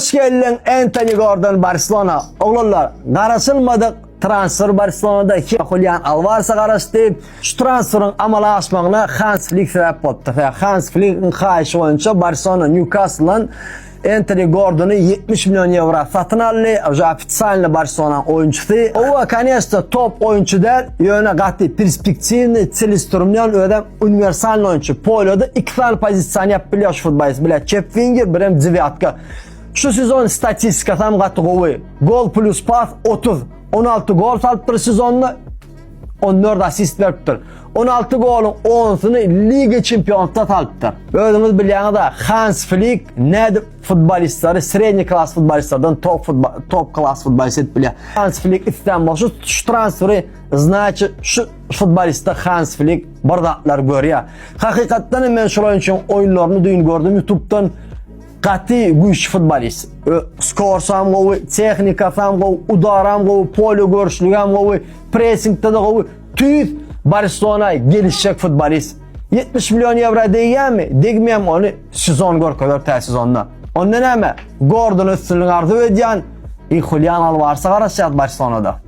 Hoş geldin Anthony Gordon Barcelona. Oğullar, qarasılmadık transfer Barcelona'da Julian Alvarez'e qarashdı. Şu transferin amala aşmağına Hans Flick sebep oldu. Hans Flick'in xahişi boyunca Barcelona Newcastle'dan Anthony Gordon'u 70 milyon euro satın aldı. Ofitsialni Barcelona oyuncusu. O, конечно, top oyuncu der. Yöne qat'i perspektivni, целеустремлен, ödem universal oyuncu. Polyoda iki tane pozisyon yapıp biliyor şu futbolist. Bile Chep Winger, birim Dzivyatka. Şu sezon statistika tam qat'i qo'y. Gol plus pas 30. 16 gol salptır sezonda. 14 asist veriptir. 16 golun 10'sunu Liga Çempionat'ta talptır. Özümüz bilýäňiz da Hans Flick näde futbolistleri, srednyi klas futbolistlerden top klas futbolist etip bilýär. Hans Flick İstanbul şu transferi значит şu futbolistde Hans Flick bardatlar görýär. Hakykatdan men şu oyuncuň oýunlaryny düýün gördüm YouTube'dan. Qat'i güýçli futbolist. Skorsam gowy, texnikasam gowy, udaram gowy, polio görüşlügam gowy, pressingde de gowy. Tüýüp Barcelona gelişecek futbolist. 70 milyon euro deýärmi? Degmeýär onu sezon görkezler tä sezonda. Onda näme? Gordon üstünlüğini arzu edýän Julian Alvarez'e garaşýar Barcelona'da.